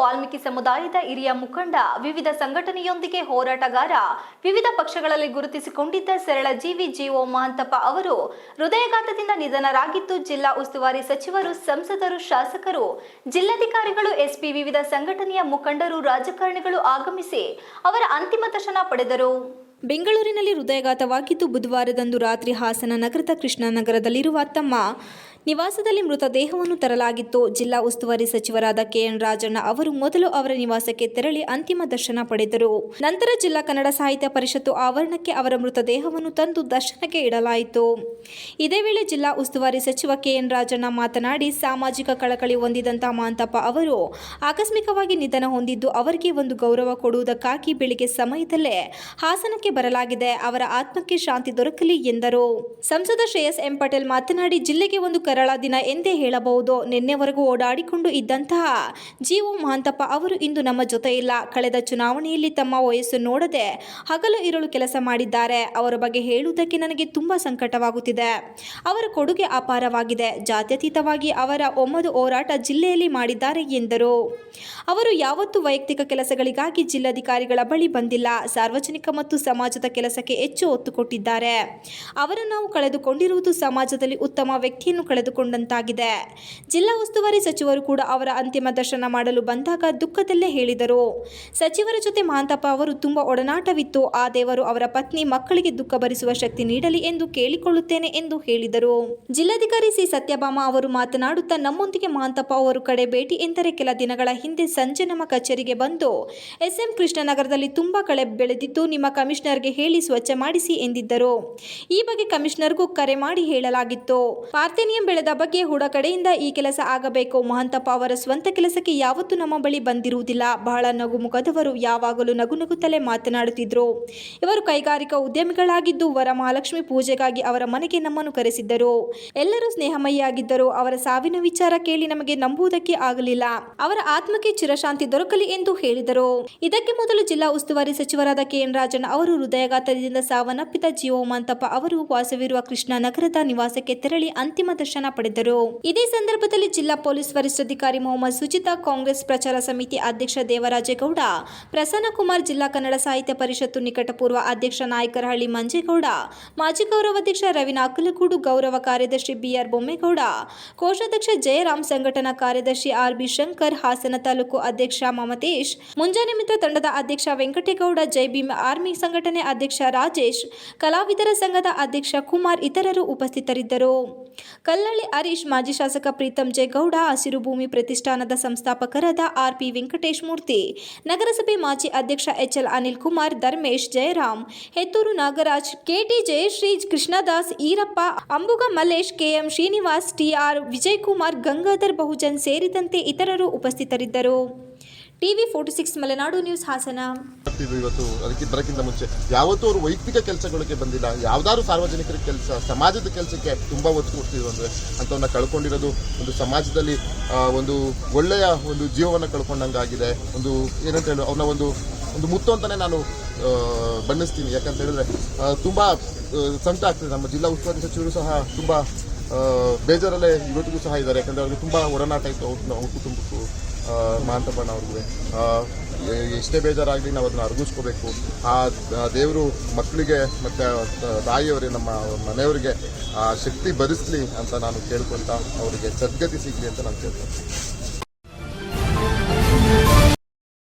ವಾಲ್ಮೀಕಿ ಸಮುದಾಯದ ಹಿರಿಯ ಮುಖಂಡ, ವಿವಿಧ ಸಂಘಟನೆಯೊಂದಿಗೆ ಹೋರಾಟಗಾರ, ವಿವಿಧ ಪಕ್ಷಗಳಲ್ಲಿ ಗುರುತಿಸಿಕೊಂಡಿದ್ದ ಸರಳ ಜೀವಿ ಜಿಒ ಮಹಾಂತಪ್ಪ ಅವರು ಹೃದಯಾಘಾತದಿಂದ ನಿಧನರಾಗಿದ್ದು, ಜಿಲ್ಲಾ ಉಸ್ತುವಾರಿ ಸಚಿವರು, ಸಂಸದರು, ಶಾಸಕರು, ಜಿಲ್ಲಾಧಿಕಾರಿಗಳು, ಎಸ್ಪಿ, ವಿವಿಧ ಸಂಘಟನೆಯ ಮುಖಂಡರು, ರಾಜಕಾರಣಿಗಳು ಆಗಮಿಸಿ ಅವರ ಅಂತಿಮ ದರ್ಶನ ಪಡೆದರು. ಬೆಂಗಳೂರಿನಲ್ಲಿ ಹೃದಯಾಘಾತವಾಗಿದ್ದು, ಬುಧವಾರದಂದು ರಾತ್ರಿ ಹಾಸನ ನಗರದ ಕೃಷ್ಣನಗರದಲ್ಲಿರುವ ತಮ್ಮ ನಿವಾಸದಲ್ಲಿ ಮೃತದೇಹವನ್ನು ತರಲಾಗಿತ್ತು. ಜಿಲ್ಲಾ ಉಸ್ತುವಾರಿ ಸಚಿವರಾದ ಕೆಎನ್ ರಾಜಣ್ಣ ಅವರು ಮೊದಲು ಅವರ ನಿವಾಸಕ್ಕೆ ತೆರಳಿ ಅಂತಿಮ ದರ್ಶನ ಪಡೆದರು. ನಂತರ ಜಿಲ್ಲಾ ಕನ್ನಡ ಸಾಹಿತ್ಯ ಪರಿಷತ್ತು ಆವರಣಕ್ಕೆ ಅವರ ಮೃತದೇಹವನ್ನು ತಂದು ದರ್ಶನಕ್ಕೆ ಇಡಲಾಯಿತು. ಇದೇ ವೇಳೆ ಜಿಲ್ಲಾ ಉಸ್ತುವಾರಿ ಸಚಿವ ಕೆಎನ್ ರಾಜಣ್ಣ ಮಾತನಾಡಿ, ಸಾಮಾಜಿಕ ಕಳಕಳಿ ಹೊಂದಿದಂತಹ ಮಹಾಂತಪ್ಪ ಅವರು ಆಕಸ್ಮಿಕವಾಗಿ ನಿಧನ ಹೊಂದಿದ್ದು, ಅವರಿಗೆ ಒಂದು ಗೌರವ ಕೊಡುವುದಕ್ಕಾಗಿ ಬೆಳಿಗ್ಗೆ ಸಮಯದಲ್ಲೇ ಹಾಸನಕ್ಕೆ ಬರಲಾಗಿದೆ. ಅವರ ಆತ್ಮಕ್ಕೆ ಶಾಂತಿ ದೊರಕಲಿ ಎಂದರು. ಸಂಸದ ಶ್ರೇಯಸ್ ಎಂ ಪಟೇಲ್ ಮಾತನಾಡಿ, ಜಿಲ್ಲೆಗೆ ಒಂದು ಕರಾಳ ದಿನ ಎಂದೇ ಹೇಳಬಹುದು. ನಿನ್ನೆವರೆಗೂ ಓಡಾಡಿಕೊಂಡು ಇದ್ದಂತಹ ಜಿಒ ಮಹಾಂತಪ್ಪ ಅವರು ಇಂದು ನಮ್ಮ ಜೊತೆ ಇಲ್ಲ. ಕಳೆದ ಚುನಾವಣೆಯಲ್ಲಿ ತಮ್ಮ ವಯಸ್ಸು ನೋಡದೆ ಹಗಲು ಇರಲು ಕೆಲಸ ಮಾಡಿದ್ದಾರೆ. ಅವರ ಬಗ್ಗೆ ಹೇಳುವುದಕ್ಕೆ ನನಗೆ ತುಂಬಾ ಸಂಕಟವಾಗುತ್ತಿದೆ. ಅವರ ಕೊಡುಗೆ ಅಪಾರವಾಗಿದೆ. ಜಾತ್ಯತೀತವಾಗಿ ಅವರ ಒಮ್ಮದು ಹೋರಾಟ ಜಿಲ್ಲೆಯಲ್ಲಿ ಮಾಡಿದ್ದಾರೆ ಎಂದರು. ಅವರು ಯಾವತ್ತೂ ವೈಯಕ್ತಿಕ ಕೆಲಸಗಳಿಗಾಗಿ ಜಿಲ್ಲಾಧಿಕಾರಿಗಳ ಬಳಿ ಬಂದಿಲ್ಲ. ಸಾರ್ವಜನಿಕ ಮತ್ತು ಸಮಾಜದ ಕೆಲಸಕ್ಕೆ ಹೆಚ್ಚು ಒತ್ತು ಕೊಟ್ಟಿದ್ದಾರೆ. ಅವರನ್ನು ನಾವು ಕಳೆದುಕೊಂಡಿರುವುದು ಸಮಾಜದಲ್ಲಿ ಉತ್ತಮ ವ್ಯಕ್ತಿಯನ್ನು ಕಳೆದುಕೊಂಡಂತಾಗಿದೆ. ಜಿಲ್ಲಾ ಉಸ್ತುವಾರಿ ಸಚಿವರು ಕೂಡ ಅವರ ಅಂತಿಮ ದರ್ಶನ ಮಾಡಲು ಬಂದಾಗ ದುಃಖದಲ್ಲೇ ಹೇಳಿದರು. ಸಚಿವರ ಜೊತೆ ಮಹಾಂತಪ್ಪ ಅವರು ತುಂಬಾ ಒಡನಾಟವಿತ್ತು. ಆ ದೇವರು ಅವರ ಪತ್ನಿ, ಮಕ್ಕಳಿಗೆ ದುಃಖ ಭರಿಸುವ ಶಕ್ತಿ ನೀಡಲಿ ಎಂದು ಕೇಳಿಕೊಳ್ಳುತ್ತೇನೆ ಎಂದು ಹೇಳಿದರು. ಜಿಲ್ಲಾಧಿಕಾರಿ ಸಿ ಸತ್ಯಭಾಮ ಅವರು ಮಾತನಾಡುತ್ತಾ, ನಮ್ಮೊಂದಿಗೆ ಮಹಾಂತಪ್ಪ ಅವರು ಕಡೆ ಭೇಟಿ ಎಂದರೆ ಕೆಲ ದಿನಗಳ ಹಿಂದೆ ಸಂಜೆ ನಮ್ಮ ಕಚೇರಿಗೆ ಬಂದು ಎಸ್ಎಂ ಕೃಷ್ಣನಗರದಲ್ಲಿ ತುಂಬಾ ಕಳೆ ಬೆಳೆದಿದ್ದು, ನಿಮ್ಮ ಕಮಿಷನರ್ಗೆ ಹೇಳಿ ಸ್ವಚ್ಛ ಮಾಡಿಸಿ ಎಂದಿದ್ದರು. ಈ ಬಗ್ಗೆ ಕಮಿಷನರ್ಗೂ ಕರೆ ಮಾಡಿ ಹೇಳಲಾಗಿತ್ತು. ಪಾರ್ಥೇನಿಯಂ ಬೆಳೆದ ಬಗ್ಗೆ ಹುಡ ಕಡೆಯಿಂದ ಈ ಕೆಲಸ ಆಗಬೇಕು. ಮಹಾಂತಪ್ಪ ಅವರ ಸ್ವಂತ ಕೆಲಸಕ್ಕೆ ಯಾವತ್ತೂ ನಮ್ಮ ಬಳಿ ಬಂದಿರುವುದಿಲ್ಲ. ಬಹಳ ನಗುಮುಖದವರು, ಯಾವಾಗಲೂ ನಗುನಗುತ್ತಲೇ ಮಾತನಾಡುತ್ತಿದ್ರು. ಇವರು ಕೈಗಾರಿಕಾ ಉದ್ಯಮಿಗಳಾಗಿದ್ದು, ವರಮಹಾಲಕ್ಷ್ಮಿ ಪೂಜೆಗಾಗಿ ಅವರ ಮನೆಗೆ ನಮ್ಮನ್ನು ಕರೆಸಿದ್ದರು. ಎಲ್ಲರೂ ಸ್ನೇಹಮಯಿಯಾಗಿದ್ದರು. ಅವರ ಸಾವಿನ ವಿಚಾರ ಕೇಳಿ ನಮಗೆ ನಂಬುವುದಕ್ಕೆ ಆಗಲಿಲ್ಲ. ಅವರ ಆತ್ಮಕ್ಕೆ ಚಿರಶಾಂತಿ ದೊರಕಲಿ ಎಂದು ಹೇಳಿದರು. ಇದಕ್ಕೆ ಮೊದಲು ಜಿಲ್ಲಾ ಉಸ್ತುವಾರಿ ಸಚಿವರಾದ ಕೆಎನ್ ರಾಜಣ್ಣ ಅವರು ಹೃದಯಾಘಾತದಿಂದ ಸಾವನ್ನಪ್ಪಿದ ಜಿಒ ಮಹಾಂತಪ್ಪ ಅವರು ವಾಸವಿರುವ ಕೃಷ್ಣನಗರದ ನಿವಾಸಕ್ಕೆ ತೆರಳಿ ಅಂತಿಮ ದರ್ಶನ ಪಡೆದರು. ಇದೇ ಸಂದರ್ಭದಲ್ಲಿ ಜಿಲ್ಲಾ ಪೊಲೀಸ್ ವರಿಷ್ಠಾಧಿಕಾರಿ ಮೊಹಮ್ಮದ್ ಸುಜಿತಾ, ಕಾಂಗ್ರೆಸ್ ಪ್ರಚಾರ ಸಮಿತಿ ಅಧ್ಯಕ್ಷ ದೇವರಾಜೇಗೌಡ, ಪ್ರಸನ್ನಕುಮಾರ್, ಜಿಲ್ಲಾ ಕನ್ನಡ ಸಾಹಿತ್ಯ ಪರಿಷತ್ತು ನಿಕಟಪೂರ್ವ ಅಧ್ಯಕ್ಷ ನಾಯಕರಹಳ್ಳಿ ಮಂಜೇಗೌಡ, ಮಾಜಿ ಗೌರವಾಧ್ಯಕ್ಷ ರವೀನಾ ಅಕ್ಕಲಗೂಡು, ಗೌರವ ಕಾರ್ಯದರ್ಶಿ ಬಿಆರ್ ಬೊಮ್ಮೇಗೌಡ, ಕೋಶಾಧ್ಯಕ್ಷ ಜಯರಾಮ್, ಸಂಘಟನಾ ಕಾರ್ಯದರ್ಶಿ ಆರ್ಬಿ ಶಂಕರ್, ಹಾಸನ ತಾಲೂಕು ಅಧ್ಯಕ್ಷ ಮಮತೇಶ್, ಮುಂಜಾನೆ ಮಿತ್ರ ತಂಡದ ಅಧ್ಯಕ್ಷ ವೆಂಕಟೇಗೌಡ, ಜೈ ಭೀಮ್ ಆರ್ಮಿ ಸಂಘಟನೆ ಅಧ್ಯಕ್ಷ ರಾಜೇಶ್, ಕಲಾವಿದರ ಸಂಘದ ಅಧ್ಯಕ್ಷ ಕುಮಾರ್ ಇತರರು ಉಪಸ್ಥಿತರಿದ್ದರು. ಕಲ್ಲಳ್ಳಿ ಹರೀಶ್, ಮಾಜಿ ಶಾಸಕ ಪ್ರೀತಂ ಜೇಗೌಡ, ಹಸಿರು ಭೂಮಿ ಪ್ರತಿಷ್ಠಾನದ ಸಂಸ್ಥಾಪಕರಾದ ಆರ್ಪಿ ವೆಂಕಟೇಶ್ ಮೂರ್ತಿ, ನಗರಸಭೆ ಮಾಜಿ ಅಧ್ಯಕ್ಷ H L Anil Kumar, Dharmesh, Jayaram, Hetturu Nagaraj, K T Jayashree, Krishnadas, Eerappa, Ambuga Mallesh, K M Srinivas, T R Vijayakumar, Gangadhar Bahujan ಸೇರಿದಂತೆ ಇತರರು ಉಪಸ್ಥಿತರಿದ್ದರು. TV 46 Malenadu news, Hassan. ಇವತ್ತು ಅದಕ್ಕೆ ಬರಕ್ಕಿಂತ ಮುಂಚೆ ಯಾವತ್ತೂ ಅವರು ವೈಯಕ್ತಿಕ ಕೆಲಸಗಳಿಗೆ ಬಂದಿಲ್ಲ. ಯಾವ್ದಾದ್ರು ಸಾರ್ವಜನಿಕರ ಕೆಲಸ, ಸಮಾಜದ ಕೆಲಸಕ್ಕೆ ತುಂಬಾ ಒತ್ತು ಕೊಡ್ತಿದ್ರು. ಅಂದ್ರೆ ಅಂತವನ್ನ ಕಳ್ಕೊಂಡಿರೋದು ಒಂದು ಸಮಾಜದಲ್ಲಿ ಒಂದು ಒಳ್ಳೆಯ ಒಂದು ಜೀವವನ್ನು ಕಳ್ಕೊಂಡಂಗಾಗಿದೆ. ಒಂದು ಏನಂತ ಹೇಳಿ ಅವನ ಒಂದು ಮುತ್ತು ಅಂತಾನೆ ನಾನು ಬಣ್ಣಿಸ್ತೀನಿ. ಯಾಕಂತ ಹೇಳಿದ್ರೆ ತುಂಬಾ ಸಂಕಟ ಆಗ್ತದೆ. ನಮ್ಮ ಜಿಲ್ಲಾ ಉಸ್ತುವಾರಿ ಸಚಿವರು ಸಹ ತುಂಬಾ ಬೇಜಾರಲ್ಲೇ ಇವತ್ತಿಗೂ ಸಹ ಇದ್ದಾರೆ. ಯಾಕಂದ್ರೆ ಅವ್ರಿಗೆ ತುಂಬಾ ಒಡನಾಟ ಇತ್ತು ಅವ್ರ ಕುಟುಂಬಕ್ಕೂ, ಮಹಾಂತಪ್ಪಣ್ಣ ಅವ್ರಿಗೆ. ಎಷ್ಟೇ ಬೇಜಾರಾಗಲಿ ನಾವು ಅದನ್ನು ಅರಗಿಸ್ಕೋಬೇಕು. ಆ ದೇವರು ಮಕ್ಕಳಿಗೆ ಮತ್ತು ತಾಯಿಯವರಿಗೆ, ನಮ್ಮ ಮನೆಯವರಿಗೆ ಆ ಶಕ್ತಿ ಭರಿಸಲಿ ಅಂತ ನಾನು ಕೇಳ್ಕೊಳ್ತಾ, ಅವರಿಗೆ ಸದ್ಗತಿ ಸಿಗಲಿ ಅಂತ ನಾನು ಕೇಳ್ತೀನಿ.